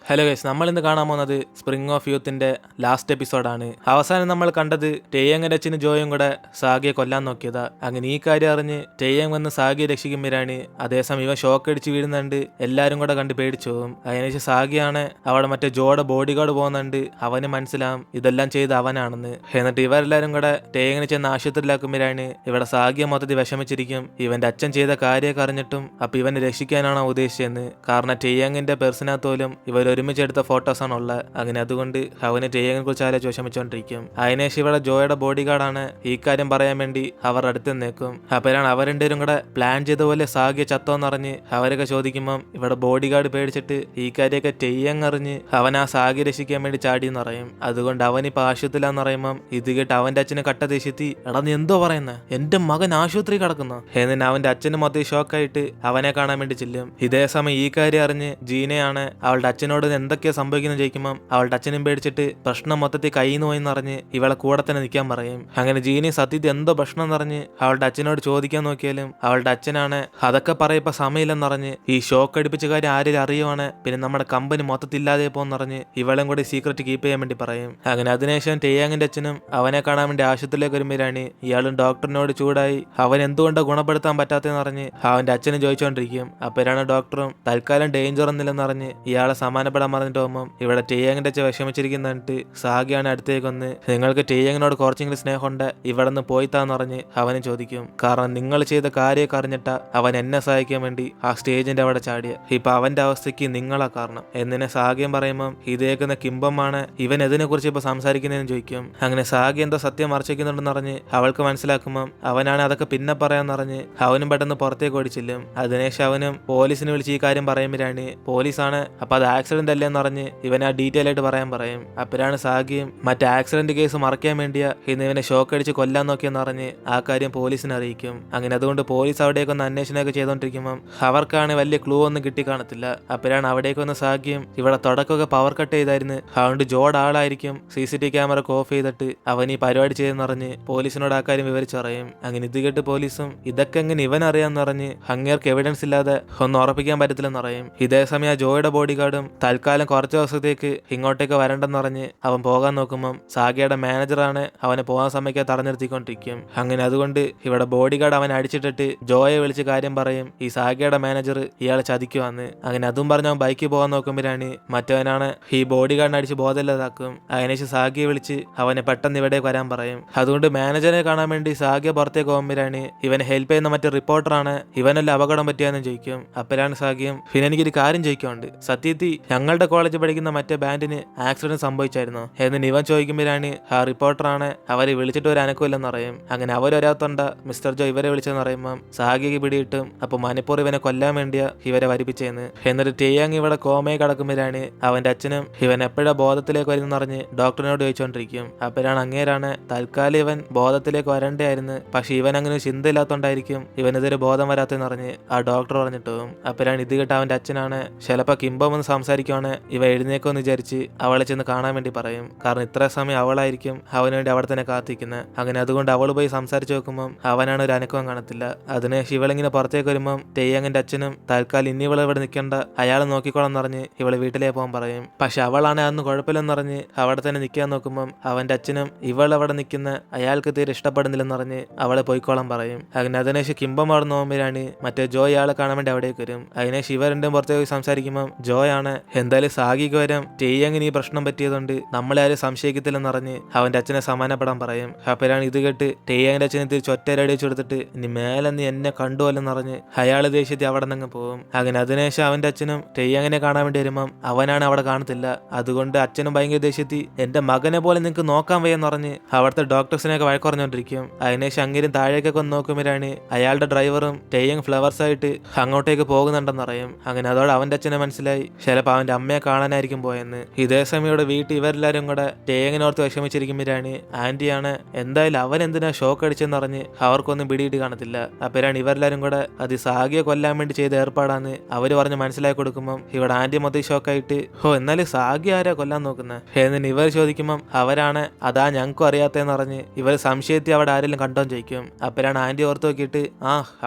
Hello guys, നമ്മൾ ഇന്ന് കാണാൻ പോകുന്നത് സ്പ്രിംഗ് ഓഫ് യൂത്തിന്റെ ലാസ്റ്റ് എപ്പിസോഡാണ്. അവസാനം നമ്മൾ കണ്ടത് ടെയ്യങ്ങിന്റെ അച്ഛനും ജോയും കൂടെ സാഗിയെ കൊല്ലാൻ നോക്കിയതാ. അങ്ങനെ ഈ കാര്യം അറിഞ്ഞ് ടെയ്യങ് വന്ന് സാഗിയെ രക്ഷിക്കുമ്പോഴാണ് അതേസമയം ഇവ ഷോക്ക് അടിച്ച് വീഴുന്നുണ്ട്. എല്ലാരും കൂടെ കണ്ട് പേടിച്ചു പോകും. അതിനുശേഷം സാഗിയാണ് അവിടെ മറ്റേ ജോയുടെ ബോഡി ഗാർഡ് പോകുന്നുണ്ട്. അവന് മനസ്സിലാവും ഇതെല്ലാം ചെയ്ത് അവനാണെന്ന്. എന്നിട്ട് ഇവരെല്ലാരും കൂടെ ടെയ്യങ്ങിനെ ചെന്ന് ആശുപത്രിയിലാക്കുമ്പോഴാണ് ഇവിടെ സാഗിയെ മൊത്തത്തിൽ വിഷമിച്ചിരിക്കും. ഇവന്റെ അച്ഛൻ ചെയ്ത കാര്യമൊക്കെ അറിഞ്ഞിട്ടും അപ്പൊ ഇവനെ രക്ഷിക്കാനാണോ ഉദ്ദേശിച്ചതെന്ന്. കാരണം ടെയ്യങ്ങിന്റെ പേഴ്സണകത്തോലും ഇവർ ഒരുമിച്ചെടുത്ത ഫോട്ടോസാണ് ഉള്ളത്. അങ്ങനെ അതുകൊണ്ട് അവന് ടെയ്യങ്ങിനെ കുറിച്ച് ആലോചിച്ച് വിഷമിച്ചോണ്ടിരിക്കും. അതിനേശം ഇവിടെ ജോയുടെ ബോഡി ഗാർഡാണ് ഈ കാര്യം പറയാൻ വേണ്ടി അവർ അടുത്ത് നിൽക്കും. അപ്പോഴാണ് അവർ രണ്ടുപേരും കൂടെ പ്ലാൻ ചെയ്ത പോലെ സാഗിയ ചത്തോന്നറിഞ്ഞ് അവരൊക്കെ ചോദിക്കുമ്പം ഇവിടെ ബോഡി ഗാർഡ് പേടിച്ചിട്ട് ഈ കാര്യമൊക്കെ ടെയ്യങ് അറിഞ്ഞ് അവൻ ആ സാഗിയെ രക്ഷിക്കാൻ വേണ്ടി ചാടിയെന്ന് പറയും. അതുകൊണ്ട് അവനിപ്പോ ആശുപത്രിയിലാന്ന് പറയുമ്പം ഇത് കേട്ട് അവന്റെ അച്ഛനെ കട്ട ദേശത്തി, എടാ നീ എന്തോ പറയുന്നത്, എന്റെ മകൻ ആശുപത്രി കിടക്കുന്നു എന്നിട്ട് അവന്റെ അച്ഛനും മൊത്തം ഷോക്കായിട്ട് അവനെ കാണാൻ വേണ്ടി ചെല്ലും. ഇതേ സമയം ഈ കാര്യം അറിഞ്ഞ് ജീനയാണ് അവളുടെ അച്ഛനോട് എന്തൊക്കെയാ സംഭവിക്കുന്നത് ചോദിക്കുമ്പോൾ അവളുടെ അച്ഛനും പേടിച്ചിട്ട് പ്രശ്നം മൊത്തത്തിൽ കയ്യിൽ നിന്ന് പോയെന്ന് പറഞ്ഞ് ഇവളെ കൂടെ തന്നെ നിൽക്കാൻ പറയും. അങ്ങനെ ജീനി സത്യത്തിൽ എന്തോ പ്രശ്നം എന്നറിഞ്ഞ് അവളുടെ അച്ഛനോട് ചോദിക്കാൻ നോക്കിയാലും അവളുടെ അച്ഛനാണ് അതൊക്കെ പറയപ്പോ സമയമില്ലെന്നറിഞ്ഞ് ഈ ഷോക്ക് അടിപ്പിച്ച കാര്യം ആരെങ്കിലും അറിയുവാണ് പിന്നെ നമ്മുടെ കമ്പനി മൊത്തത്തില്ലാതെ പോകുന്നറിഞ്ഞ് ഇവളും കൂടി സീക്രട്ട് കീപ്പ് ചെയ്യാൻ വേണ്ടി പറയും. അങ്ങനെ അതിനുശേഷം ടെയ്യാങ്ങിന്റെ അച്ഛനും അവനെ കാണാൻ വേണ്ടി ആശുപത്രിയിലേക്ക് വരുമ്പോഴാണ് ഇയാളും ഡോക്ടറിനോട് ചൂടായി അവൻ എന്തുകൊണ്ടാണ് ഗുണപ്പെടുത്താൻ പറ്റാത്തതെന്ന് പറഞ്ഞ് അവന്റെ അച്ഛനും ചോദിച്ചുകൊണ്ടിരിക്കും. അപ്പോഴാണ് ഡോക്ടറും തൽക്കാലം ഡേഞ്ചർ ഒന്നില്ലെന്നറിഞ്ഞ് ഇയാളെ സമാനപ്പെടാൻ പറഞ്ഞിട്ട് പോകുമ്പോൾ ഇവിടെ ടെയ്യങ്ങിന്റെ അച്ഛൻ വിഷമിച്ചിരിക്കുന്നിട്ട് സാഗിയാണ് അടുത്തേക്ക് വന്ന് നിങ്ങൾക്ക് ടെയ്യങ്ങിനോട് കുറച്ചെങ്കിലും സ്നേഹമുണ്ട് ഇവിടെ നിന്ന് പോയിത്താന്ന് പറഞ്ഞ് അവനും ചോദിക്കും. കാരണം നിങ്ങൾ ചെയ്ത കാര്യമൊക്കെ അറിഞ്ഞിട്ടാ അവൻ എന്നെ സഹായിക്കാൻ വേണ്ടി ആ സ്റ്റേജിന്റെ അവിടെ ചാടിയ. ഇപ്പൊ അവന്റെ അവസ്ഥയ്ക്ക് നിങ്ങളാ കാരണം എന്നിനെ സാഗിയം പറയുമ്പം ഇതേക്കുന്ന കിംബമാണ് ഇവൻ ഇതിനെ കുറിച്ച് ഇപ്പൊ സംസാരിക്കുന്നതെന്ന് ചോദിക്കും. അങ്ങനെ സാഗി എന്തോ സത്യം മറച്ചിരിക്കുന്നുണ്ടെന്ന് പറഞ്ഞ് അവൾക്ക് മനസ്സിലാക്കുമ്പം അവനാണ് അതൊക്കെ പിന്നെ പറയാന്നറിഞ്ഞ് അവനും പെട്ടെന്ന് പുറത്തേക്ക് ഓടിച്ചില്ലും. അതിനുശേഷം അവനും പോലീസിനെ വിളിച്ച് ഈ കാര്യം പറയുമ്പോഴാണ് പോലീസാണ് അപ്പൊ അത് ആക്സിഡന്റ് അല്ലേന്ന് പറഞ്ഞ് ഇവൻ ആ ഡീറ്റെയിൽ ആയിട്ട് പറയാൻ പറയും. അപ്പോഴാണ് സാഗിയും മറ്റേ ആക്സിഡന്റ് കേസ് മറക്കാൻ വേണ്ടിയാ ഇന്ന് ഇവനെ ഷോക്ക് അടിച്ച് കൊല്ലാൻ നോക്കിയെന്ന് പറഞ്ഞ് ആ കാര്യം പോലീസിനെ അറിയിക്കും. അങ്ങനെ അതുകൊണ്ട് പോലീസ് അവിടേക്ക് ഒന്ന് അന്വേഷണമൊക്കെ ചെയ്തോണ്ടിരിക്കുമ്പം അവർക്കാണ് വലിയ ക്ലൂ ഒന്നും കിട്ടി കാണത്തില്ല. അപ്പോഴാണ് അവിടേക്ക് വന്ന സാഗിയും ഇവിടെ തുടക്കമൊക്കെ പവർ കട്ട് ചെയ്തായിരുന്നു. അതുകൊണ്ട് ജോഡ് ആളായിരിക്കും CCTV ക്യാമറ ഓഫ് ചെയ്തിട്ട് അവൻ ഈ പരിപാടി ചെയ്തെന്നറിഞ്ഞ് പോലീസിനോട് ആ കാര്യം വിവരിച്ചറിയും. അങ്ങനെ ഇത് കേട്ട് പോലീസും ഇതൊക്കെ എങ്ങനെ ഇവൻ അറിയാന്ന് പറഞ്ഞ് അങ്ങേർക്ക് എവിഡൻസ് ഇല്ലാതെ ഒന്നും ഉറപ്പിക്കാൻ പറ്റത്തില്ലെന്ന് പറയും. ഇതേ സമയം ആ ജോയുടെ ബോഡി ഗാർഡും തൽക്കാലം കുറച്ച് ദിവസത്തേക്ക് ഇങ്ങോട്ടേക്ക് വരണ്ടെന്ന് പറഞ്ഞ് അവൻ പോകാൻ നോക്കുമ്പം സാഗിയുടെ മാനേജറാണ് അവനെ പോകാൻ സമയത്ത് തടഞ്ഞിരുത്തിക്കൊണ്ടിരിക്കും. അങ്ങനെ അതുകൊണ്ട് ഇവിടെ ബോഡി ഗാർഡ് അവൻ അടിച്ചിട്ടിട്ട് ജോയെ വിളിച്ച് കാര്യം പറയും ഈ സാഗിയുടെ മാനേജർ ഇയാളെ ചതിക്കുവാന്ന്. അങ്ങനെ അതും പറഞ്ഞ് അവൻ ബൈക്കിൽ പോകാൻ നോക്കുമ്പോഴാണ് മറ്റവനാണ് ഈ ബോഡി ഗാർഡിനെ അടിച്ച് ബോധമില്ലാതാക്കും. അതിനുശേഷം സാഗിയെ വിളിച്ച് അവനെ പെട്ടെന്ന് ഇവിടേക്ക് വരാൻ പറയും. അതുകൊണ്ട് മാനേജറെ കാണാൻ വേണ്ടി സാഗിയ പുറത്തേക്ക് പോകുമ്പോഴാണ് ഇവനെ ഹെൽപ്പ് ചെയ്യുന്ന മറ്റേ റിപ്പോർട്ടറാണ് ഇവനെല്ലാം അപകടം പറ്റിയാന്ന് ചോദിക്കും. അപ്പോഴാണ് സാഗിയും പിന്നെ എനിക്കൊരു കാര്യം ചോദിക്കാറുണ്ട്, സത്യത്തിൽ ഞങ്ങളുടെ കോളേജ് പഠിക്കുന്ന മറ്റേ ബാൻഡിന് ആക്സിഡന്റ് സംഭവിച്ചായിരുന്നു എന്ന് ഇവൻ ചോദിക്കുമ്പോഴാണ് ആ റിപ്പോർട്ടറാണ് അവരെ വിളിച്ചിട്ട് ഒരു അനക്കമില്ലെന്ന് പറയും. അങ്ങനെ അവരൊരാത്തുണ്ട മിസ്റ്റർ ജോ ഇവരെ വിളിച്ചെന്ന് പറയുമ്പം സാഗിക്ക് പിടിയിട്ടും അപ്പൊ മണിപ്പൂർ ഇവനെ കൊല്ലാൻ വേണ്ടിയാ ഇവരെ വരിപ്പിച്ചെന്ന്. എന്നിട്ട് ടെയ്യാങ് ഇവിടെ കോമയെ കിടക്കുമ്പോഴാണ് അവന്റെ അച്ഛനും ഇവൻ എപ്പോഴാ ബോധത്തിലേക്ക് വരുന്നെന്ന് പറഞ്ഞ് ഡോക്ടറിനോട് ചോദിച്ചുകൊണ്ടിരിക്കും. അപ്പോഴാണ് അങ്ങേരാണ് തൽക്കാലം ഇവൻ ബോധത്തിലേക്ക് വരണ്ടായിരുന്നു പക്ഷെ ഇവൻ അങ്ങനെ ചിന്തയില്ലാത്തോണ്ടായിരിക്കും ഇവനെതിരെ ബോധം വരാത്തെന്ന് പറഞ്ഞ് ആ ഡോക്ടർ പറഞ്ഞിട്ടും. അപ്പോഴാണ് ഇത് കേട്ട അവന്റെ അച്ഛനാണ് ചിലപ്പോ കിംബം എന്ന് സംസാരിക്കുവാണ് ഇവ എഴുന്നേക്കോന്ന് വിചാരിച്ച് അവളെ ചെന്ന് കാണാൻ വേണ്ടി പറയും. കാരണം ഇത്ര സമയം അവളായിരിക്കും അവന് വേണ്ടി അവിടെ തന്നെ കാത്തിക്കുന്നത്. അങ്ങനെ അതുകൊണ്ട് അവൾ പോയി സംസാരിച്ചു നോക്കുമ്പം അവനാണ് ഒരു അനക്കവും കാണത്തില്ല. അതിന് ഇവളിങ്ങനെ പുറത്തേക്ക് വരുമ്പം ടെയ്യങ്ങിന്റെ അച്ഛനും തൽക്കാലം ഇനി ഇവളെ ഇവിടെ നിൽക്കേണ്ട അയാൾ നോക്കിക്കോളാം പറഞ്ഞ് ഇവളെ വീട്ടിലേക്ക് പോകാൻ പറയും. പക്ഷെ അവളാണ് അന്ന് കുഴപ്പമില്ലെന്ന് പറഞ്ഞ് അവിടെ തന്നെ നിൽക്കാൻ നോക്കുമ്പം അവന്റെ അച്ഛനും ഇവൾ അവിടെ നിൽക്കുന്ന അയാൾക്ക് തീരെ ഇഷ്ടപ്പെടുന്നില്ലെന്ന് പറഞ്ഞ് അവളെ പോയിക്കോളാൻ പറയും. അങ്ങനെ അതിനുശേഷം കിംബം അവിടെ നോക്കുമ്പോഴാണ് മറ്റേ ജോ ഇയാളെ കാണാൻ വേണ്ടി അവിടേക്ക് വരും. അതിനുശേഷം ഇവ രണ്ടും പുറത്തേക്ക് സംസാരിക്കുമ്പം ജോയാണ് എന്തായാലും സാഗിക്ക് വരാം ടെയ്യങ്ങിന് ഈ പ്രശ്നം പറ്റിയതുകൊണ്ട് നമ്മളെ ആരും സംശയിക്കത്തില്ലെന്ന് പറഞ്ഞ് അവന്റെ അച്ഛനെ സമാനപ്പെടാൻ പറയും. അപ്പോഴാണ് ഇത് കേട്ട് ടെയ്യങ്ങിന്റെ അച്ഛനെ തിരിച്ച് ഒറ്റയടിച്ചു കൊടുത്തിട്ട് ഇനി മേലെ നീ എന്നെ കണ്ടുവല്ലെന്ന് പറഞ്ഞ് അയാള് ദേഷ്യത്തിൽ അവിടെ നിന്ന് പോകും. അങ്ങനെ അതിനുശേഷം അവന്റെ അച്ഛനും ടെയ്യങ്ങിനെ കാണാൻ വേണ്ടി വരുമ്പം അവനാണ് അവിടെ കാണത്തില്ല. അതുകൊണ്ട് അച്ഛനും ഭയങ്കര ദേഷ്യത്തിൽ എന്റെ മകനെ പോലെ നിനക്ക് നോക്കാൻ വയ്യെന്ന് പറഞ്ഞ് അവിടുത്തെ ഡോക്ടേഴ്സിനെയൊക്കെ വഴക്കുറഞ്ഞോണ്ടിരിക്കും. അതിനുശേഷം അങ്ങേരും താഴേക്കൊക്കെ ഒന്ന് നോക്കുമ്പോഴാണ് അയാളുടെ ഡ്രൈവറും ടെയ്യങ് ഫ്ലവേഴ്സ് ആയിട്ട് അങ്ങോട്ടേക്ക് പോകുന്നുണ്ടെന്ന് അറിയും. അങ്ങനെ അതോടെ അവന്റെ അച്ഛനെ മനസ്സിലായി ചിലപ്പോൾ അവന്റെ അമ്മയെ കാണാനായിരിക്കും പോയെന്ന്. ഇതേ സമയം ഇവിടെ വീട്ടിൽ ഇവരെല്ലാരും കൂടെ ടെയ്യങ്ങിനോർത്ത് വിഷമിച്ചിരിക്കുമ്പോഴാണ് ആന്റിയാണ് എന്തായാലും അവൻ എന്തിനാ ഷോക്ക് അടിച്ചെന്ന് പറഞ്ഞ് അവർക്കൊന്നും പിടിയിട്ട് കാണത്തില്ല. അപ്പോഴാണ് ഇവരെല്ലാരും കൂടെ അത് സാഗിയെ കൊല്ലാൻ വേണ്ടി ചെയ്ത ഏർപ്പാടാന്ന് അവര് പറഞ്ഞ് മനസ്സിലാക്കി കൊടുക്കുമ്പം ഇവിടെ ആന്റി മൊത്തം ഷോക്കായിട്ട് എന്നാലും സാഗി ആരാ കൊല്ലാൻ നോക്കുന്നത് എന്നിട്ട് ഇവർ ചോദിക്കുമ്പം അവരാണ് അതാ ഞങ്ങൾക്കും അറിയാത്തതെന്ന് പറഞ്ഞ് ഇവർ സംശയത്തിൽ അവിടെ ആരെങ്കിലും കണ്ടോന്ന് ചോദിക്കും. അപ്പോഴാണ് ആന്റി ഓർത്ത് നോക്കിയിട്ട്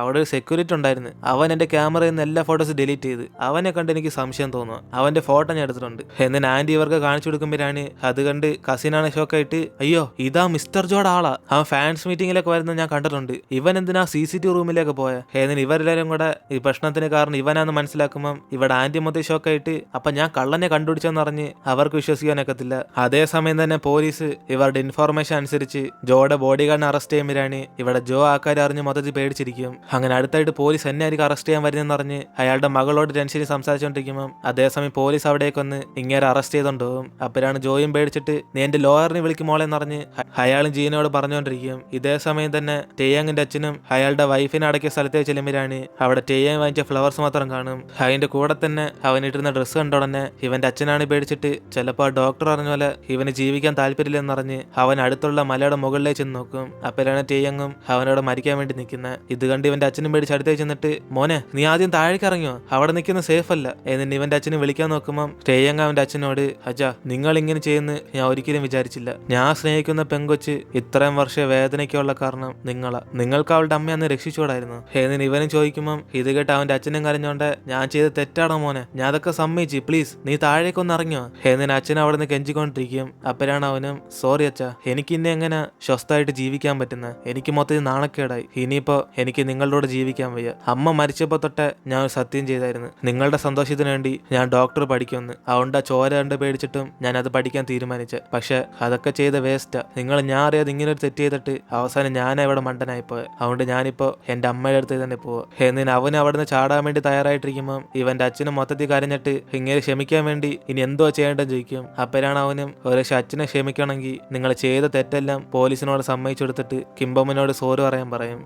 അവിടെ ഒരു സെക്യൂരിറ്റി ഉണ്ടായിരുന്നു അവൻ എന്റെ ക്യാമറയിൽ നിന്ന് എല്ലാ ഫോട്ടോസ് ഡിലീറ്റ് ചെയ്ത് അവനെ കണ്ട് എനിക്ക് സംശയം തോന്നുന്നു അവൻ അവന്റെ ഫോട്ടോ ഞാൻ എടുത്തിട്ടുണ്ട്. എന്നിട്ട് ആന്റി ഇവർക്ക് കാണിച്ചു കൊടുക്കുമ്പോഴാണ് അത് കണ്ട് കസിനാണ് ഷോക്കായിട്ട്, അയ്യോ ഇതാ മിസ്റ്റർ ജോയുടെ ആളാ, അവൻ ഫാൻസ് മീറ്റിംഗിലൊക്കെ വരുന്നത് ഞാൻ കണ്ടിട്ടുണ്ട്, ഇവൻ എന്തിനാ CCTV റൂമിലേക്ക് പോയ. എന്നിട്ട് ഇവരെല്ലാരും കൂടെ ഈ പ്രശ്നത്തിന് കാരണം ഇവനാന്ന് മനസ്സിലാക്കുമ്പോൾ ഇവിടെ ആന്റി മൊത്തം ഷോക്കായിട്ട്, അപ്പൊ ഞാൻ കള്ളനെ കണ്ടുപിടിച്ചെന്ന് പറഞ്ഞ് അവർക്ക് വിശ്വസിക്കാനൊക്കത്തില്ല. അതേസമയം തന്നെ പോലീസ് ഇവരുടെ ഇൻഫോർമേഷൻ അനുസരിച്ച് ജോയുടെ ബോഡി ഗാർഡിനെ അറസ്റ്റ് ചെയ്യുമ്പോഴാണ് ഇവിടെ ജോ ആൾക്കാർ അറിഞ്ഞ് മൊത്തത്തിൽ പേടിച്ചിരിക്കും. അങ്ങനെ അടുത്തായിട്ട് പോലീസ് എന്നെ ആയിരിക്കും അറസ്റ്റ് ചെയ്യാൻ വരുന്നതെന്ന് പറഞ്ഞ് അയാളുടെ മകളോട് ടെൻഷനിൽ സംസാരിച്ചുകൊണ്ടിരിക്കുമ്പോൾ അതേസമയം പോലീസ് അവിടേക്ക് വന്ന് ഇങ്ങനെ അറസ്റ്റ് ചെയ്തോണ്ടുപോകും. അപ്പോഴാണ് ജോയും പേടിച്ചിട്ട് നീ എന്റെ ലോയറിനെ വിളിക്കുമോളെന്ന് പറഞ്ഞ് അയാളും ജീനോട് പറഞ്ഞുകൊണ്ടിരിക്കും. ഇതേ സമയം തന്നെ ടേയങ്ങിന്റെ അച്ഛനും അയാളുടെ വൈഫിനെ അടക്കിയ സ്ഥലത്തേക്ക് ചെല്ലുമ്പോഴാണ് അവിടെ ടേയങ് വാങ്ങിച്ച ഫ്ലവേഴ്സ് മാത്രം കാണും. അതിന്റെ കൂടെ തന്നെ അവനിട്ടിരുന്ന ഡ്രസ്സ് കണ്ട ഉടനെ ഇവന്റെ അച്ഛനാണ് പേടിച്ചിട്ട് ചിലപ്പോൾ ഡോക്ടർ പറഞ്ഞ പോലെ ഇവന് ജീവിക്കാൻ താല്പര്യമില്ലെന്ന് പറഞ്ഞ് അവൻ അടുത്തുള്ള മലയുടെ മുകളിലേക്ക് ചെന്ന് നോക്കും. അപ്പോഴാണ് ടേയങ്ങും അവനോട് മരിക്കാൻ വേണ്ടി നിൽക്കുന്നത്. ഇത് കണ്ട് ഇവന്റെ അച്ഛനും പേടിച്ച് അടുത്തേക്ക് ചെന്നിട്ട്, മോനെ നീ ആദ്യം താഴേക്ക് ഇറങ്ങിയോ, അവിടെ നിൽക്കുന്ന സേഫ് അല്ല. എന്നിട്ട് ഇവന്റെ അച്ഛനെ വിളിക്കാൻ നോക്കുമ്പോൾ ടേയങ് അവന്റെ അച്ഛനോട്, അച്ഛാ നിങ്ങൾ ഇങ്ങനെ ചെയ്യുന്ന ഞാൻ ഒരിക്കലും വിചാരിച്ചില്ല. ഞാൻ സ്നേഹിക്കുന്ന പെങ്കൊച്ച് ഇത്രയും വർഷം വേദനയ്ക്കുള്ള കാരണം നിങ്ങളാ, നിങ്ങൾക്ക് അവളുടെ അമ്മ അന്ന് രക്ഷിച്ചോടായിരുന്നു. എന്നിട്ട് ഇവനും ചോദിക്കുമ്പോൾ ഇത് കേട്ട് അവന്റെ അച്ഛനും കരഞ്ഞോണ്ട്, ഞാൻ ചെയ്ത് തെറ്റാണോ മോനെ, ഞാൻ അതൊക്കെ സമ്മതിച്ച്, പ്ലീസ് നീ താഴേക്കൊന്ന് ഇറങ്ങിയോ. എന്നിട്ട് അച്ഛൻ അവിടെ നിന്ന് കെഞ്ചിക്കൊണ്ടിരിക്കും. അപ്പോഴാണ് അവനും, സോറി അച്ഛാ, എനിക്ക് ഇന്നെ എങ്ങനെ സ്വസ്ഥമായിട്ട് ജീവിക്കാൻ പറ്റുന്നത്, എനിക്ക് മൊത്തത്തിൽ നാണക്കേടായി, ഇനിയിപ്പോ എനിക്ക് നിങ്ങളോട് ജീവിക്കാൻ വയ്യ. അമ്മ മരിച്ചപ്പോ തൊട്ട് ഞാൻ ഒരു സത്യം ചെയ്തായിരുന്നു, നിങ്ങളുടെ സന്തോഷത്തിന് വേണ്ടി ഞാൻ ഡോക്ടർ പഠിക്കുമെന്ന്. അതുകൊണ്ട് ആ ചോര കണ്ട് പേടിച്ചിട്ടും ഞാൻ അത് പഠിക്കാൻ തീരുമാനിച്ചു. പക്ഷെ അതൊക്കെ ചെയ്ത വേസ്റ്റാ. ഞാൻ അറിയാതെ ഇങ്ങനെ ഒരു തെറ്റ് ചെയ്തിട്ട് അവസാനം ഞാനാ ഇവിടെ മണ്ടനായിപ്പോയത്. അതുകൊണ്ട് ഞാനിപ്പോ എന്റെ അമ്മയുടെ അടുത്ത് തന്നെ പോവാ. എന്നിട്ട് അവന് അവിടുന്ന് ചാടാൻ വേണ്ടി തയ്യാറായിട്ടിരിക്കുമ്പോൾ ഇവന്റെ അച്ഛനും മൊത്തത്തിൽ കരഞ്ഞിട്ട് ഇങ്ങനെ ക്ഷമിക്കാൻ വേണ്ടി ഇനി എന്തോ ചെയ്യേണ്ടെന്ന് ചോദിക്കും. അപ്പോഴാണ് അവനും ഒരു അച്ഛനെ ക്ഷമിക്കണമെങ്കിൽ നിങ്ങൾ ചെയ്ത തെറ്റെല്ലാം പോലീസിനോട് സമ്മതിച്ചു കൊടുത്തിട്ട് കിംബമ്മനോട് സോറി പറയാൻ പറയും.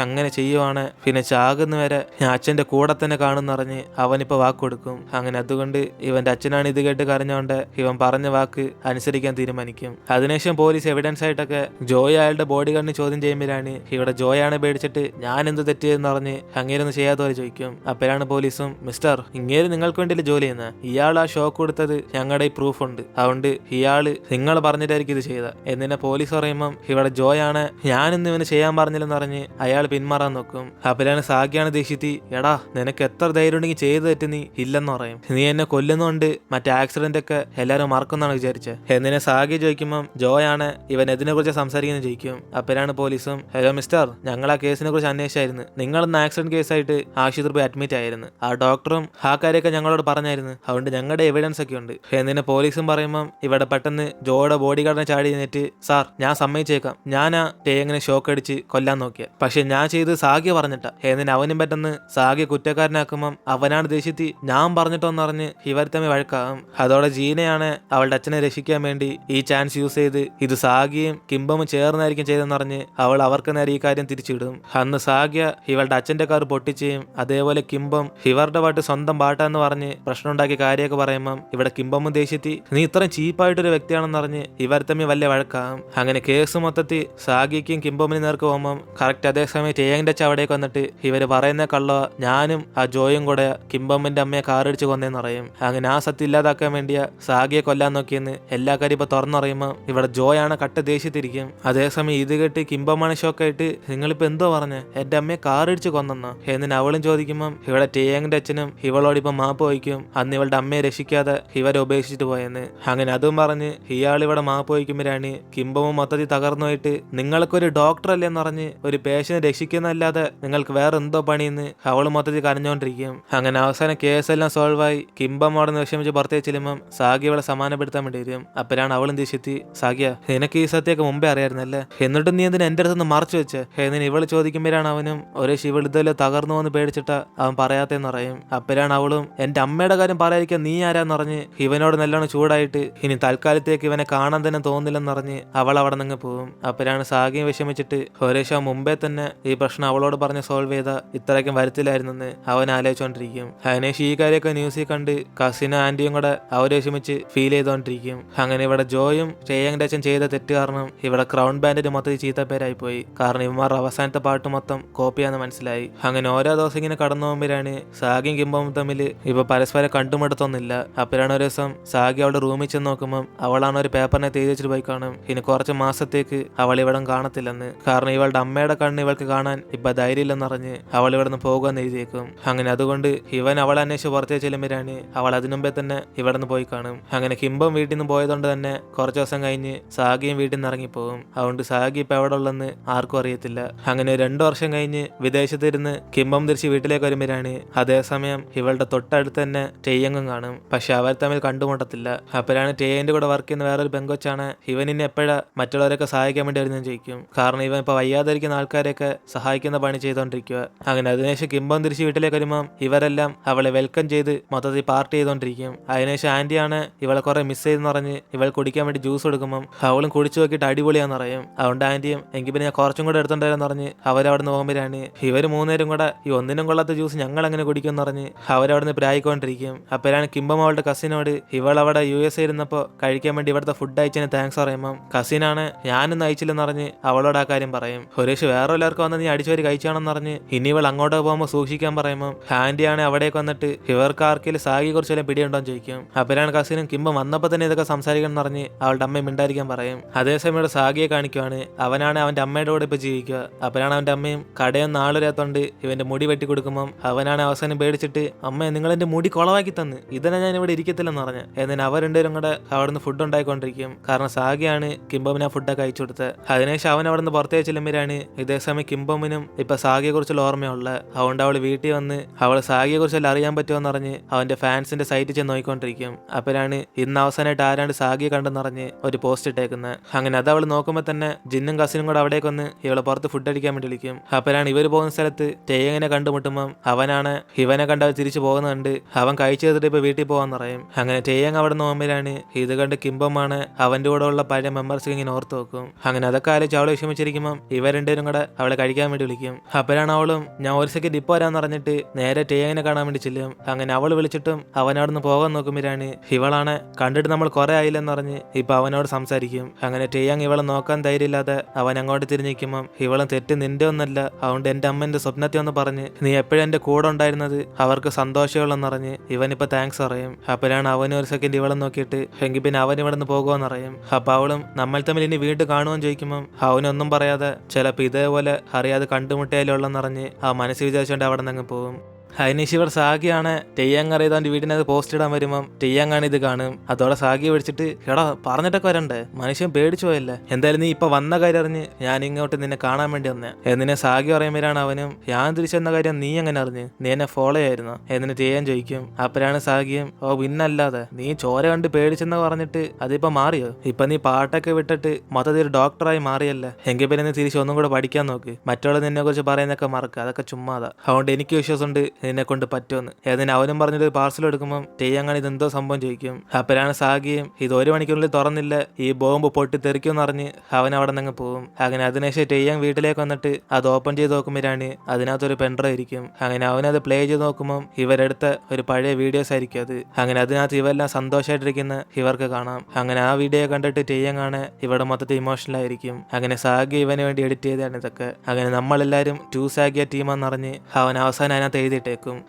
അങ്ങനെ ചെയ്യുവാണ് പിന്നെ ചാകുന്ന വരെ ഞാൻ അച്ഛന്റെ കൂടെ തന്നെ കാണുന്നറിഞ്ഞ് അവനിപ്പോ വാക്ക് കൊടുക്കും. അങ്ങനെ അതുകൊണ്ട് ഇവന്റെ അച്ഛനാണ് ഇത് കേട്ട് കരഞ്ഞോണ്ട് ഇവൻ പറഞ്ഞ വാക്ക് അനുസരിക്കാൻ തീരുമാനിക്കും. അതിനുശേഷം പോലീസ് എവിഡൻസ് ആയിട്ടൊക്കെ ജോയ് അയാളുടെ ബോഡി ഗാർഡിനെ ചോദ്യം ചെയ്യുമ്പോഴാണ് ഇവിടെ ജോയാണ് പേടിച്ചിട്ട് ഞാൻ എന്ത് തെറ്റ് ചെയ്തെന്ന് പറഞ്ഞ് അങ്ങേരൊന്നും ചെയ്യാത്തവരെ ചോദിക്കും. അപ്പോഴാണ് പോലീസും, മിസ്റ്റർ ഇങ്ങേര് നിങ്ങൾക്ക് വേണ്ടിയില്ല ജോലി ചെയ്യുന്നത്, ഇയാൾ ആ ഷോ കൊടുത്തത് ഞങ്ങളുടെ ഈ പ്രൂഫ് ഉണ്ട്, അതുകൊണ്ട് ഇയാള് നിങ്ങൾ പറഞ്ഞിട്ടായിരിക്കും ഇത് ചെയ്ത. എന്നിനെ പോലീസ് പറയുമ്പം ഇവിടെ ജോയാണ് ഞാനിന്ന് ഇവന് ചെയ്യാൻ പറഞ്ഞില്ലെന്ന് പറഞ്ഞ് അയാൾ പിന്മാറാൻ നോക്കും. അപ്പോഴാണ് സാഗ്യാണ് ദേഷ്യത്തി, എടാ നിനക്ക് എത്ര ധൈര്യം ഉണ്ടെങ്കിൽ ചെയ്ത് തെറ്റ് നീ ഇല്ലെന്ന് പറയും, നീ എന്നെ കൊല്ലുന്നുണ്ട് മറ്റേ ആക്സിഡന്റ് ഒക്കെ എല്ലാരും മറക്കുന്നാണ് വിചാരിച്ചത്. എന്നിനെ സാഗ്യ ചോദിക്കുമ്പം ജോയാണ് ഇവൻ ഇതിനെ കുറിച്ച് സംസാരിക്കുന്നത് ചോദിക്കും. അപ്പോഴാണ് പോലീസും, ഹലോ മിസ്റ്റർ, ഞങ്ങൾ ആ കേസിനെ കുറിച്ച് അന്വേഷിച്ചായിരുന്നു, നിങ്ങളൊന്ന് ആക്സിഡന്റ് കേസായിട്ട് ആശുപത്രി പോയി അഡ്മിറ്റ് ആയിരുന്നു, ആ ഡോക്ടറും ആ കാര്യമൊക്കെ ഞങ്ങളോട് പറഞ്ഞായിരുന്നു, അതുകൊണ്ട് ഞങ്ങളുടെ എവിഡൻസ് ഒക്കെ ഉണ്ട്. എന്നിനെ പോലീസും പറയുമ്പം ഇവിടെ പെട്ടെന്ന് ജോയുടെ ബോഡി ഗാർഡിനെ ചാടി നിന്നിട്ട്, സാർ ഞാൻ സമ്മതിച്ചേക്കാം, ഞാൻ ആ ടേയങ്ങിനെ ഷോക്ക് അടിച്ച് കൊല്ലാൻ നോക്കിയ, പക്ഷെ ഞാൻ ചെയ്ത് സാഗ്യ പറഞ്ഞിട്ടാ. എന്നിന് അവനും പെട്ടെന്ന് സാഗ്യ കുറ്റക്കാരനാക്കുമ്പം അവനാണ് ദേഷ്യത്തി ഞാൻ പറഞ്ഞിട്ടോന്ന് പറഞ്ഞ് ഇവർ തമ്മിൽ വഴക്കാകും. അതോടെ ജീനയാണ് അവളുടെ അച്ഛനെ രക്ഷിക്കാൻ വേണ്ടി ഈ ചാൻസ് യൂസ് ചെയ്ത് ഇത് സാഗ്യയും കിംബമും ചേർന്നായിരിക്കും ചെയ്തെന്ന് പറഞ്ഞ് അവൾ അവർക്ക് നേരെ ഈ കാര്യം തിരിച്ചിടും. അന്ന് സാഗ്യ ഇവളുടെ അച്ഛന്റെ കാർ പൊട്ടിച്ചും അതേപോലെ കിംബം ഇവരുടെ പാട്ട് സ്വന്തം പാട്ടാന്ന് പറഞ്ഞ് പ്രശ്നം ഉണ്ടാക്കിയ കാര്യമൊക്കെ പറയുമ്പം ഇവിടെ കിംബമും ദേഷ്യത്തി നീ ഇത്രയും ചീപ്പായിട്ടൊരു വ്യക്തിയാണെന്ന് പറഞ്ഞ് ഇവർ തമ്മിൽ വലിയ വഴക്കാകും. അങ്ങനെ കേസ് മൊത്തത്തിൽ സാഗ്യക്കും കിംബമിന് നേർക്ക് പോകുമ്പം കറക്റ്റ് അതേസമയം ടേയങ്ങിന്റെ അച്ഛൻ അവിടേക്ക് വന്നിട്ട് ഇവര് പറയുന്ന കള്ള ഞാനും ആ ജോയും കൂടെ കിംബമിന്റെ അമ്മയെ കാറടിച്ച് കൊന്നേന്ന് പറയും. അങ്ങനെ ആ സത്യം ഇല്ലാതാക്കാൻ വേണ്ടിയാ സാഗ്യയെ കൊല്ലാൻ നോക്കിയെന്ന് എല്ലാ കാര്യം ഇപ്പൊ തുറന്നറിയുമ്പോൾ ഇവിടെ ജോയാണ് കട്ട ദേഷ്യത്തിരിക്കും. അതേസമയം ഇത് കേട്ട് കിംബമാണ് ഷോക്കായിട്ട് നിങ്ങളിപ്പോ എന്തോ പറഞ്ഞ് എന്റെ അമ്മയെ കാറടിച്ച് കൊന്നെന്നോ. എന്നിന് അവളും ചോദിക്കുമ്പം ഇവിടെ ടേയങ്ങിന്റെ അച്ഛനും ഇവളോടിപ്പം മാപ്പ് വഹിക്കും, അന്ന് ഇവളുടെ അമ്മയെ രക്ഷിക്കാതെ ഇവരെ ഉപേക്ഷിച്ചിട്ട് പോയെന്ന്. അങ്ങനെ അതും പറഞ്ഞ് ഇയാൾ ഇവിടെ മാപ്പ് വഹിക്കുമ്പോഴാണ് കിംബമും മൊത്തത്തിൽ തകർന്നു പോയിട്ട് നിങ്ങൾക്കൊരു ഡോക്ടർ അല്ലേന്ന് പറഞ്ഞ് ഒരു പേഷ്യനെ രക്ഷിക്കുന്നല്ലാതെ നിങ്ങൾക്ക് വേറെ എന്തോ പണിയെന്ന് അവൾ മൊത്തത്തിൽ കരഞ്ഞോണ്ടിരിക്കും. അങ്ങനെ അവസാനം കേസെല്ലാം സോൾവ് ആയി കിംബം അവിടെ നിന്ന് വിഷമിച്ച് പുറത്തേക്ക് ചെല്ലുമ്പം സാഗ്യ അവളെ സമാനപ്പെടുത്താൻ വേണ്ടി വരും. അപ്പോഴാണ് അവളും ദേഷ്യത്തി സാഗ്യ നിനക്ക് ഈ സത്യമൊക്കെ മുമ്പേ അറിയായിരുന്നല്ലേ, എന്നിട്ടും നീ എന്തിനാ എന്റെ അടുത്ത് മറച്ചു വെച്ച്. എന്നിന് ഇവള് ചോദിക്കുമ്പോഴാണ് അവനും ഒരു ശിവളിതല് തകർന്നു വന്ന് പേടിച്ചിട്ടാ അവൻ പറയാത്തെന്ന് പറയും. അപ്പോഴാണ് അവളും എന്റെ അമ്മയുടെ കാര്യം പറയാതിരിക്കാൻ നീ ആരാന്ന് പറഞ്ഞ് ഇവനോട് നല്ലോണം ചൂടായിട്ട് ഇനി തൽക്കാലത്തേക്ക് ഇവനെ കാണാൻ തന്നെ തോന്നില്ലെന്ന് പറഞ്ഞ് അവൾ അവിടെ നിന്ന് പോകും. അപ്പോഴാണ് സാഗ്യം വിഷമിച്ചിട്ട് ഒരേശ മുമ്പേ തന്നെ ഈ പ്രശ്നം അവളോട് പറഞ്ഞ് സോൾവ് ചെയ്ത ഇത്രയ്ക്കും വരുത്തില്ലായിരുന്നെന്ന് അവൻ ആലോചിച്ചോണ്ടിരിക്കും. അതിനേശം ഈ കാര്യമൊക്കെ ന്യൂസിൽ കണ്ട് കസിനും ആന്റിയും കൂടെ അവരെ വിഷമിച്ച് ഫീൽ ചെയ്തോണ്ടിരിക്കും. അങ്ങനെ ഇവിടെ ജോയും ടേയങ്ങിന്റെ അച്ഛൻ ചെയ്ത തെറ്റ് കാരണം ഇവിടെ ക്രൗൺ ബാൻഡിന് മൊത്തം ചീത്തപ്പേരായി പോയി. കാരണം ഇവന്മാർ അവസാനത്തെ പാട്ട് മൊത്തം കോപ്പിയാന്ന് മനസ്സിലായി. അങ്ങനെ ഓരോ ദിവസം ഇങ്ങനെ കടന്നു പോകുമ്പോഴാണ് സാഗ്യം കിംബവും തമ്മിൽ ഇപ്പൊ പരസ്പരം കണ്ടുമുട്ടത്തൊന്നുമില്ല. അപ്പോഴാണ് ഒരു ദിവസം സാഗ്യ അവളുടെ റൂമിൽ ചെന്ന് നോക്കുമ്പോൾ അവളാണ് ഒരു പേപ്പറിനെ എഴുതി വെച്ചിട്ട് പോയി കാണും ഇനി കുറച്ച് മാസത്തേക്ക് അവൾ ഇവിടെ കാണത്തില്ലെന്ന്. കാരണം ഇവളുടെ അമ്മയുടെ കണ്ണ് ഇവൾക്ക് കാണാൻ ഇപ്പൊ ധൈര്യമില്ലെന്ന് പറഞ്ഞ് അവൾ ഇവിടെ നിന്ന് പോകുമെന്ന് എഴുതിയേക്കും. അങ്ങനെ അതുകൊണ്ട് ഇവൻ അവളെ അന്വേഷിച്ച് പുറത്തേക്ക് ചെല്ലുമ്പോഴാണ് അവൾ അതിനുമ്പേ തന്നെ ഇവിടെ നിന്ന് പോയി കാണും. അങ്ങനെ കിംബം വീട്ടിൽ നിന്ന് പോയതുകൊണ്ട് തന്നെ കുറച്ച് ദിവസം കഴിഞ്ഞ് സാഗിയും വീട്ടിൽ നിന്ന് ഇറങ്ങിപ്പോകും. അതുകൊണ്ട് സാഗി ഇപ്പൊ എവിടെ ഉള്ളെന്ന് ആർക്കും അറിയത്തില്ല. അങ്ങനെ 2 വർഷം കഴിഞ്ഞ് വിദേശത്തിരുന്ന് കിംബം തിരിച്ച് വീട്ടിലേക്ക് വരുമ്പോഴാണ് അതേസമയം ഇവളുടെ തൊട്ടടുത്ത് തന്നെ ടെയ്യങ്ങും കാണും. പക്ഷെ അവർ തമ്മിൽ കണ്ടുമുട്ടത്തില്ല. അപ്പോഴാണ് ടെയ്യന്റെ കൂടെ വർക്ക് ചെയ്യുന്ന വേറൊരു പെങ്കൊച്ചാണ് ഇവനിന്നെ എപ്പോഴാ മറ്റുള്ളവരൊക്കെ സഹായിക്കാൻ വേണ്ടി വരുന്നതെന്ന് ചോദിക്കും. കാരണം ഇവൻ ഇപ്പൊ വയ്യാതിരിക്കുന്ന ആൾക്കാരെയൊക്കെ സഹായിക്കുന്ന പണി ചെയ്തോണ്ടിരിക്കുക. അങ്ങനെ അതിനുശേഷം കിംബം തിരിച്ച് വീട്ടിലേക്ക് വരുമ്പോൾ ഇവരെല്ലാം അവളെ വെൽക്കം ചെയ്ത് മൊത്തത്തിൽ പാർട്ടി ചെയ്തോണ്ടിരിക്കും. അതിനുശേഷം ആന്റിയാണ് ഇവളെ കുറെ മിസ് ചെയ്തെന്ന് പറഞ്ഞ് ഇവൾ കുടിക്കാൻ വേണ്ടി ജ്യൂസ് കൊടുക്കുമ്പോൾ അവളും കുടിച്ചു നോക്കിയിട്ട് അടിപൊളിയാന്ന് പറയും. അതുകൊണ്ട് ആന്റിയും എങ്കിൽ പിന്നെ ഞാൻ കുറച്ചും കൂടെ എടുത്തോണ്ടായിരുന്നു പറഞ്ഞ് അവരവിടെ നിന്ന് പോകുമ്പോഴാണ് ഇവർ 3 പേരും കൂടെ ഈ ഒന്നിനും കൊള്ളാത്ത ജ്യൂസ് ഞങ്ങൾ അങ്ങനെ കുടിക്കുമെന്ന് പറഞ്ഞ് അവരവിടെ നിന്ന് പ്രായിക്കൊണ്ടിരിക്കും. അപ്പോഴാണ് കിംബം അവളുടെ കസിനോട് ഇവൾ അവിടെ USA ഇരുന്നപ്പോൾ കഴിക്കാൻ വേണ്ടി ഇവിടുത്തെ ഫുഡ് അയച്ചതിന് താങ്ക്സ് പറയുമ്പോൾ കസിനാണ് ഞാനൊന്നും അയച്ചില്ലെന്ന് പറഞ്ഞ് അവളോട് ആ കാര്യം പറയും. സുരേഷ് വേറെ എല്ലാവർക്കും വന്ന് നീ അടിച്ചുവരി കഴിച്ചാണെന്ന് പറഞ്ഞ് ഇനി ഇവൾ അങ്ങോട്ട് പോകുമ്പോൾ സൂക്ഷിക്കാൻ പറയുമ്പോൾ ആന്റിയാണ് അവിടേക്ക് വന്നിട്ട് ഇവർക്ക് ആർക്കെങ്കിലും സാഗിയെ കുറിച്ച് പിടിയുണ്ടോന്ന് ചോദിക്കും. അപ്പോഴാണ് കസിനും കിംബം വന്നപ്പോൾ തന്നെ ഇതൊക്കെ സംസാരിക്കണം എന്ന് പറഞ്ഞ് അവളുടെ അമ്മയും മിണ്ടായിരിക്കാൻ പറയും. അതേസമയം ഇവിടെ സാഗിയെ കാണിക്കുവാണ്. അവനാണ് അവന്റെ അമ്മയുടെ കൂടെ ഇപ്പൊ ജീവിക്കുക. അപ്പോഴാണ് അവന്റെ അമ്മയും കടയൊന്നും ആളൊരാത്തോണ്ട് ഇവന്റെ മുടി വെട്ടി കൊടുക്കുമ്പോൾ അവനാണ് അവസാനം പേടിച്ചിട്ട് അമ്മ നിങ്ങൾ എന്റെ മുടി കുളവാക്കി തന്ന് ഇതിനെ ഞാൻ ഇവിടെ ഇരിക്കത്തില്ലെന്ന് പറഞ്ഞ് എന്നിട്ട് അവർ 2 പേരും കൂടെ അവിടുന്ന് ഫുഡ് ഉണ്ടായിക്കൊണ്ടിരിക്കും. കാരണം സാഗിയാണ് കിംബമിന് ആ ഫുഡൊക്കെ അയച്ചു കൊടുത്തത്. അതിനുശേഷം അവൻ അവിടുന്ന് പുറത്തേക്ക് ചെല്ലുമ്പോഴാണ് ഇതേസമയം കിംബമിനും ഇപ്പൊ സാഗിയെ കുറിച്ചുള്ള ഓർമ്മയുള്ള. അതുകൊണ്ട് അവൾ വീട്ടിൽ വന്ന് അവൾ സാഗിയെ കുറിച്ചെല്ലാം അറിയാൻ പറ്റുമെന്ന് പറഞ്ഞ് അവന്റെ ഫാൻസിന്റെ സൈറ്റിൽ ചെന്ന് നോക്കിക്കൊണ്ടിരിക്കും. അപ്പോഴാണ് ഇന്ന് അവസാനമായിട്ട് ആരാണ്ട് സാഗിയെ കണ്ടെന്ന് പറഞ്ഞ് ഒരു പോസ്റ്റ് ഇട്ടേക്കുന്നത്. അങ്ങനെ അത് അവൾ നോക്കുമ്പോൾ തന്നെ ജിന്നും കസിനും കൂടെ അവിടേക്ക് വന്ന് ഇവളെ പുറത്ത് ഫുഡ് അടിക്കാൻ വേണ്ടി വിളിക്കും. അപ്പോഴാണ് ഇവർ പോകുന്ന സ്ഥലത്ത് ടെയ്യങ്ങിനെ കണ്ടുമുട്ടുമ്പം അവനാണ് ഇവനെ കണ്ട് അവർ തിരിച്ചു പോകുന്നുണ്ട്. അവൻ കഴിച്ചു ചെയ്തിട്ട് ഇപ്പൊ വീട്ടിൽ പോകാന്ന് പറയും. അങ്ങനെ ടെയ്യങ് അവിടെ നിന്ന് പോകുമ്പോഴാണ് ഇത് കണ്ട് കിംബമാണ് അവന്റെ കൂടെ ഉള്ള പഴയ മെമ്പേഴ്സ് ഇങ്ങനെ ഓർത്ത് വെക്കും. അങ്ങനെ അതൊക്കെ ആലോചിച്ച് അവളെ വിഷമിച്ചിരിക്കുമ്പോൾ ഇവർ 2 പേരും കൂടെ അവളെ കഴിക്കാൻ വേണ്ടി വിളിക്കും. അപ്പോഴാണ് അവളും ഞാൻ 1 സെക്കൻഡ് ഇപ്പോൾ വരാന്ന് പറഞ്ഞിട്ട് നേരെ ടെയ്യങ്ങിനെ കാണാൻ വേണ്ടി ചെല്ലും. അങ്ങനെ അവൾ വിളിച്ചിട്ടും അവൻ അവിടെ നിന്ന് പോകാൻ നോക്കുമ്പോഴാണ് ഇവളാണ് കണ്ടിട്ട് നമ്മൾ കുറെ ആയില്ലെന്ന് പറഞ്ഞ് ഇപ്പൊ അവനോട് സംസാരിക്കും. അങ്ങനെ ടെയ്യങ് ഇവളെ നോക്കാൻ ധൈര്യമില്ലാതെ അവൻ അങ്ങോട്ട് തിരിഞ്ഞിരിക്കുമ്പോൾ ഇവളും തെറ്റ് നിന്റെ ഒന്നല്ല, അതുകൊണ്ട് എന്റെ അമ്മന്റെ സ്വപ്നത്തെ ഒന്ന് പറഞ്ഞ് നീ എപ്പോഴും എന്റെ കൂടെ ഉണ്ടായിരുന്നത് അവർക്ക് സന്തോഷമുള്ളെന്ന് പറഞ്ഞ് ഇവനിപ്പോ താങ്ക്സ് പറയും. അപ്പോഴാണ് അവന് 1 സെക്കൻഡ് ഇവളെ നോക്കിയിട്ട് എങ്കിൽ പിന്നെ അവൻ ഇവിടെ നിന്ന് പോകുമെന്ന് പറയും. അപ്പൊ അവളും നമ്മൾ തമ്മിൽ ഇനി വീണ്ടും കാണുമെന്ന് ചോദിക്കുമ്പോൾ അവനൊന്നും പറയാതെ ചിലപ്പോൾ ഇതേപോലെ അറിയാതെ കണ്ടുമുട്ടിയാലോ ഉള്ളെന്ന് പറഞ്ഞ് ആ മനസ്സിൽ വിചാരിച്ചുകൊണ്ട് അവിടെ നിന്ന് അങ്ങ് പോകും. അതിനുശേഷം ഇവിടെ സാഗിയാണ് ടെയ്യങ് അറിയാതെ വീടിനകത്ത് പോസ്റ്റ് ഇടാൻ വരുമ്പം ടെയ്യങ്ങാണ് ഇത് കാണും. അതോടെ സാഗിയെ വിളിച്ചിട്ട് എടാ പറഞ്ഞിട്ടൊക്കെ വരണ്ടേ, മനുഷ്യൻ പേടിച്ചു പോയല്ലേ, എന്തായാലും നീ ഇപ്പൊ വന്ന കാര്യം അറിഞ്ഞ് ഞാൻ ഇങ്ങോട്ട് നിന്നെ കാണാൻ വേണ്ടി വന്നേ എന്നിനെ സാഗി പറയുമ്പോഴാണ് അവനും ഞാൻ തിരിച്ചെന്ന കാര്യം നീ എങ്ങനെ അറിഞ്ഞ്, നീ എന്നെ ഫോളോ ആയിരുന്നോ എന്നിന് ടെയ്യൻ ചോദിക്കും. അപ്പോഴാണ് സാഗിയും ഓ പിന്നല്ലാതെ നീ ചോര കണ്ട് പേടിച്ചെന്ന് പറഞ്ഞിട്ട് അതിപ്പോ മാറിയോ, ഇപ്പൊ നീ പാട്ടൊക്കെ വിട്ടിട്ട് മൊത്തത്തിൽ ഒരു ഡോക്ടറായി മാറിയല്ലേ, എങ്കിൽ പിന്നെ നീ തിരിച്ച് ഒന്നും കൂടെ പഠിക്കാൻ നോക്ക്, മറ്റുള്ള നിന്നെ കുറിച്ച് പറയുന്നൊക്കെ മറക്കുക, അതൊക്കെ ചുമ്മാതാ, അതുകൊണ്ട് എനിക്ക് വിശ്വാസമുണ്ട് നിന്നെ കൊണ്ട് പറ്റുമെന്ന്. ഏതിന് അവനും പറഞ്ഞിട്ട് പാർസൽ എടുക്കുമ്പോൾ ടെയ്യങ്ങാണ് ഇതെന്തോ സംഭവം ചോദിക്കും. അപ്പോഴാണ് സാഗിയും ഇത് 1 മണിക്കൂറിൽ തുറന്നില്ല ഈ ബോംബ് പൊട്ടി തെറിക്കുമെന്ന് പറഞ്ഞ് അവൻ അവിടെ നിന്ന് പോകും. അങ്ങനെ അതിനുശേഷം ടെയ്യങ് വീട്ടിലേക്ക് വന്നിട്ട് അത് ഓപ്പൺ ചെയ്ത് നോക്കുമ്പോഴാണ് അതിനകത്തൊരു പെൻഡ്രൈവ് ഇരിക്കും. അങ്ങനെ അവനത് പ്ലേ ചെയ്ത് നോക്കുമ്പോൾ ഇവരെടുത്ത ഒരു പഴയ വീഡിയോസ് ആയിരിക്കും അത്. അങ്ങനെ അതിനകത്ത് ഇവരെല്ലാം സന്തോഷമായിട്ടിരിക്കുന്ന ഇവർക്ക് കാണാം. അങ്ങനെ ആ വീഡിയോ കണ്ടിട്ട് ടെയ്യങ്ങാണ് ഇവിടെ മൊത്തത്തിൽ ഇമോഷണൽ ആയിരിക്കും. അങ്ങനെ സാഗി ഇവന് വേണ്ടി എഡിറ്റ് ചെയ്താണ് ഇതൊക്കെ. അങ്ങനെ നമ്മളെല്ലാവരും 2 സാഗിയ ടീമാന്ന് പറഞ്ഞ് അവൻ അവസാനം അതിനകത്ത് എഴുതിയിട്ടേക്കും.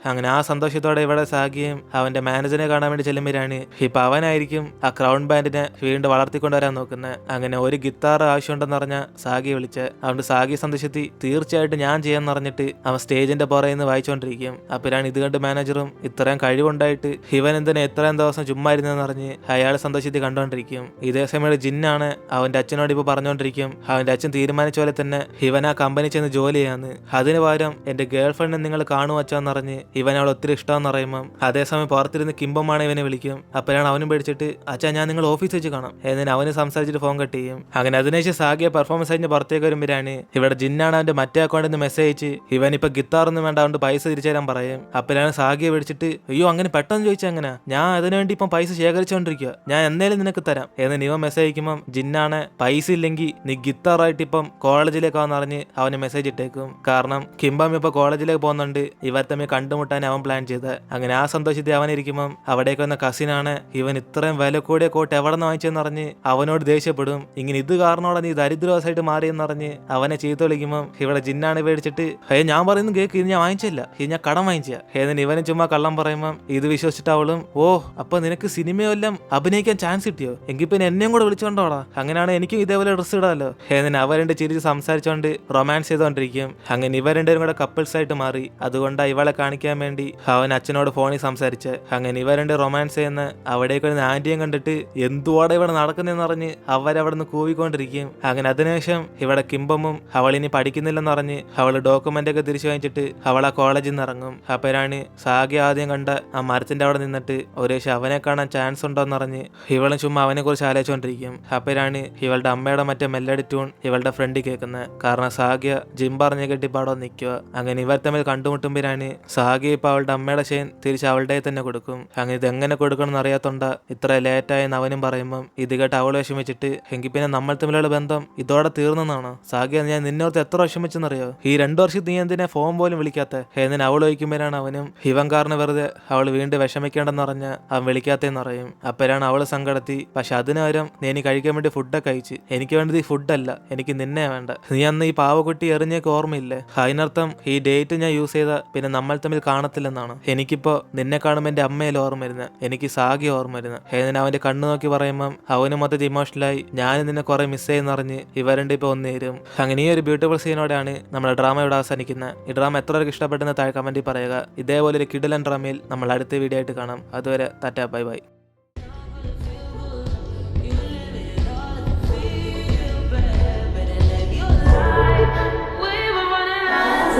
അങ്ങനെ ആ സന്തോഷത്തോടെ ഇവിടെ സാഗിയും അവന്റെ മാനേജറിനെ കാണാൻ വേണ്ടി ചെല്ലുമ്പോഴാണ് ഇപ്പൊ അവനായിരിക്കും ആ ക്രൗൺ ബാൻഡിനെ വീണ്ടും വളർത്തിക്കൊണ്ടുവരാൻ നോക്കുന്നത്. അങ്ങനെ ഒരു ഗിത്താർ ആവശ്യമുണ്ടെന്ന് പറഞ്ഞ സാഗി വിളിച്ച് അതുകൊണ്ട് സാഗി സന്തോഷത്തി തീർച്ചയായിട്ടും ഞാൻ ചെയ്യാന്ന് പറഞ്ഞിട്ട് അവൻ സ്റ്റേജിന്റെ പുറകിൽ നിന്ന് വായിച്ചുകൊണ്ടിരിക്കും. അപ്പോഴാണ് ഇത് കണ്ട് മാനേജറും ഇത്രയും കഴിവുണ്ടായിട്ട് ഇവൻ എന്തിനാ എത്രയും ദിവസം ചുമ്മാ ഇരുന്നെന്ന് പറഞ്ഞ് അയാൾ സന്തോഷത്തി കണ്ടോണ്ടിരിക്കും. ഇതേ സമയം ജിന്നാണ് അവന്റെ അച്ഛനോട് ഇപ്പൊ പറഞ്ഞോണ്ടിരിക്കും അവന്റെ അച്ഛൻ തീരുമാനിച്ച പോലെ തന്നെ ഇവൻ ആ കമ്പനി ചെന്ന് ജോലി ചെയ്യാന്ന്, അതിന് പകരം എന്റെ ഗേൾ ഫ്രണ്ടിനെ നിങ്ങൾ കാണുവച്ചാന്ന് പറഞ്ഞ് ഇവൻ അവൾ ഒത്തിരി ഇഷ്ടമെന്ന് പറയുമ്പോൾ അതേസമയം പുറത്തിരുന്ന് കിംബമാണ് ഇവനെ വിളിക്കും. അപ്പോഴാണ് അവനും പേടിച്ചിട്ട് അച്ഛാ ഞാൻ നിങ്ങൾ ഓഫീസ് വെച്ച് കാണാം എന്നിട്ട് അവന് സംസാരിച്ചിട്ട് ഫോൺ കട്ട് ചെയ്യും. അങ്ങനെ അതിനുശേഷം സാഗിയെ പെർഫോമൻസ് കഴിഞ്ഞ് പുറത്തേക്ക് വരുമ്പോഴാണ് ഇവിടെ ജിന്നാണ് അവന്റെ മറ്റേ അക്കൗണ്ടിൽ നിന്ന് മെസ്സേജ് അയച്ച് ഇവൻ ഇപ്പൊ ഗിത്താറൊന്നും വേണ്ട അതുകൊണ്ട് പൈസ തിരിച്ചു തരാൻ പറയും. അപ്പോഴാണ് സാഗിയെ വിളിച്ചിട്ട് അയ്യോ അങ്ങനെ പെട്ടെന്ന് ചോദിച്ചാൽ എങ്ങനെ, ഞാൻ അതിനുവേണ്ടി ഇപ്പം പൈസ ശേഖരിച്ചുകൊണ്ടിരിക്കുക, ഞാൻ എന്നേലും നിനക്ക് തരാം എന്നിട്ട് ഇവൻ മെസ്സേജ് അയക്കുമ്പോൾ ജിന്നാണ് പൈസ ഇല്ലെങ്കിൽ നീ ഗിത്താറായിട്ട് ഇപ്പം കോളേജിലേക്ക് ആണെന്ന് പറഞ്ഞ് അവന് മെസ്സേജ് ഇട്ടേക്കും. കാരണം കിംബം ഇപ്പൊ കോളേജിലേക്ക് പോകുന്നുണ്ട്, ഇവർ തമ്മിൽ കണ്ടുമുട്ടാൻ അവൻ പ്ലാൻ ചെയ്ത്. അങ്ങനെ ആ സന്തോഷത്തിൽ അവനിരിക്കുമ്പം അവിടേക്ക് വന്ന കസിനാണ് ഇവൻ ഇത്രയും വില കൂടിയ കോട്ട് എവിടെ നിന്ന് വാങ്ങിച്ചെന്ന് പറഞ്ഞ് അവനോട് ദേഷ്യപ്പെടും. ഇങ്ങനെ ഇത് കാരണോടെ നീ ദരിദ്രവാസായിട്ട് മാറിയെന്ന് പറഞ്ഞ് അവനെ ചീത്ത വിളിക്കുമ്പം ഇവിടെ ജിന്നാണ് പേടിച്ചിട്ട് ഞാൻ പറയുന്നു കേക്ക്, ഇത് ഞാൻ വാങ്ങിച്ചില്ല, ഇത് ഞാൻ കടം വാങ്ങിച്ച എന്നിട്ട് ഇവന് ചുമ്മാ കള്ളം പറയുമ്പം ഇത് വിശ്വസിച്ചിട്ട് അവളും ഓ അപ്പൊ നിനക്ക് സിനിമയെല്ലാം അഭിനയിക്കാൻ ചാൻസ് കിട്ടിയോ, എങ്കിൽ പിന്നെ എന്നെയും കൂടെ വിളിച്ചോണ്ടോടാ, അങ്ങനെയാണ് എനിക്കും ഇതേപോലെ ഡ്രസ്സ് ഇടാമല്ലോ എന്നിട്ട് അവരുടെ ചിരിച്ച് സംസാരിച്ചോണ്ട് റൊമാൻസ് ചെയ്തോണ്ടിരിക്കും. അങ്ങനെ ഇവർ 2 പേരും കൂടെ കപ്പിൾസ് ആയിട്ട് മാറി. അതുകൊണ്ടാണ് ഇവളെ ഇവളെ കാണിക്കാൻ വേണ്ടി അവൻ അച്ഛനോട് ഫോണിൽ സംസാരിച്ച്. അങ്ങനെ ഇവ രണ്ട് റൊമാൻസ് ചെയ്യുന്ന അവിടേക്ക് ഒരു ആന്റിയും കണ്ടിട്ട് എന്തുവാടെ ഇവിടെ നടക്കുന്നതെന്ന് പറഞ്ഞ് അവരവിടെ നിന്ന് കൂവിക്കൊണ്ടിരിക്കും. അങ്ങനെ അതിനുശേഷം ഇവിടെ കിംബമും അവളിനി പഠിക്കുന്നില്ലെന്ന് പറഞ്ഞ് അവള് ഡോക്യുമെന്റ് ഒക്കെ തിരിച്ചു വാങ്ങിച്ചിട്ട് അവൾ ആ കോളേജിൽ നിന്ന് ഇറങ്ങും. അപ്പോഴാണ് സാഗി ആദ്യം കണ്ട ആ മരത്തിന്റെ അവിടെ നിന്നിട്ട് ഒരു അവനെ കാണാൻ ചാൻസ് ഉണ്ടോന്ന് പറഞ്ഞ് ഇവളും ചുമ്മാ അവനെ കുറിച്ച് ആലോചിച്ചുകൊണ്ടിരിക്കും. അപ്പോഴാണ് ഇവളുടെ അമ്മയുടെ മറ്റേ മെല്ലഡി ട്യൂൺ ഇവളുടെ ഫ്രണ്ടിൽ കേൾക്കുന്നത്. കാരണം സാഗിയ ജിം പറഞ്ഞ് കെട്ടിപ്പാടോ നിൽക്കുക. അങ്ങനെ ഇവർ തമ്മിൽ കണ്ടുമുട്ടുമ്പോഴാണ് സാഗിയ ഇപ്പൊ അവളുടെ അമ്മയുടെ ചെയിൻ തിരിച്ച് അവളുടെ തന്നെ കൊടുക്കും. അങ്ങനെ ഇതെങ്ങനെ കൊടുക്കണം എന്ന് അറിയാത്തോണ്ട ഇത്ര ലേറ്റായെന്ന് അവനും പറയുമ്പം ഇത് കേട്ട് അവൾ വിഷമിച്ചിട്ട് എങ്കിൽ പിന്നെ നമ്മൾ തമ്മിലുള്ള ബന്ധം ഇതോടെ തീർന്നെന്നാണ്. സാഗിയ ഞാൻ നിന്നോർത്ത് എത്ര വിഷമിച്ചെന്നറിയോ? ഈ 2 വർഷം നീ എന്തിനെ ഫോൺ പോലും വിളിക്കാത്ത എന്നിന് അവൾ ചോദിക്കുമ്പോഴാണ് അവനും ഇവൻ കാരണം വെറുതെ അവൾ വീണ്ടും വിഷമിക്കേണ്ടെന്ന് പറഞ്ഞ അവൻ വിളിക്കാത്തേന്ന് പറയും. അപ്പോഴാണ് അവള് സങ്കടത്തി. പക്ഷെ അതിന് പകരം നീ എനിക്ക് കഴിക്കാൻ വേണ്ടി ഫുഡൊക്കെ കഴിച്ച്. എനിക്ക് വേണ്ടത് ഈ ഫുഡല്ല, എനിക്ക് നിന്നെ വേണ്ട. നീ അന്ന് ഈ പാവക്കുട്ടി എറിഞ്ഞേക്ക് ഓർമ്മയില്ലേ? അതിനർത്ഥം ഈ ഡേറ്റ് ഞാൻ യൂസ് ചെയ്ത പിന്നെ നമ്മൾ തമ്മിൽ കാണത്തില്ലെന്നാണ്. എനിക്കിപ്പോ നിന്നെ കാണുമ്പോൾ എന്റെ അമ്മയിൽ ഓർമ്മ വരുന്നത്, എനിക്ക് സാഗി ഓർമ്മ വരുന്നത്. എന്നിന് അവന്റെ കണ്ണു നോക്കി പറയുമ്പം അവന് മൊത്തത്തിൽ ഇമോഷണലായി ഞാൻ നിന്നെ കുറെ മിസ് ചെയ്യുന്നറിഞ്ഞ് ഇവരുടെ ഇപ്പൊ ഒന്നേരും. അങ്ങനെ ഈ ഒരു ബ്യൂട്ടിഫുൾ സീനോടെയാണ് നമ്മുടെ ഡ്രാമ ഇവിടെ അവസാനിക്കുന്നത്. ഈ ഡ്രാമ എത്ര പേർക്ക് ഇഷ്ടപ്പെട്ടെന്ന് താഴെ കമന്റിൽ പറയുക. ഇതേപോലെ ഒരു കിടിലൻ ഡ്രാമയിൽ നമ്മൾ അടുത്ത വീഡിയോ ആയിട്ട് കാണാം. അതുവരെ ടാറ്റാ ബൈ ബൈ.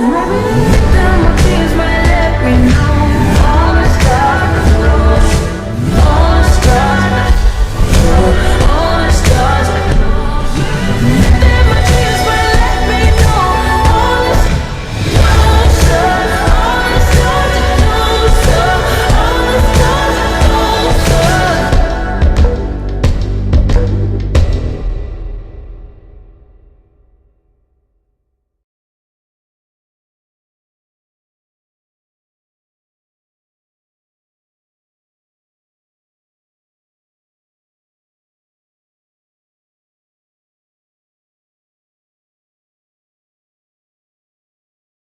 Remember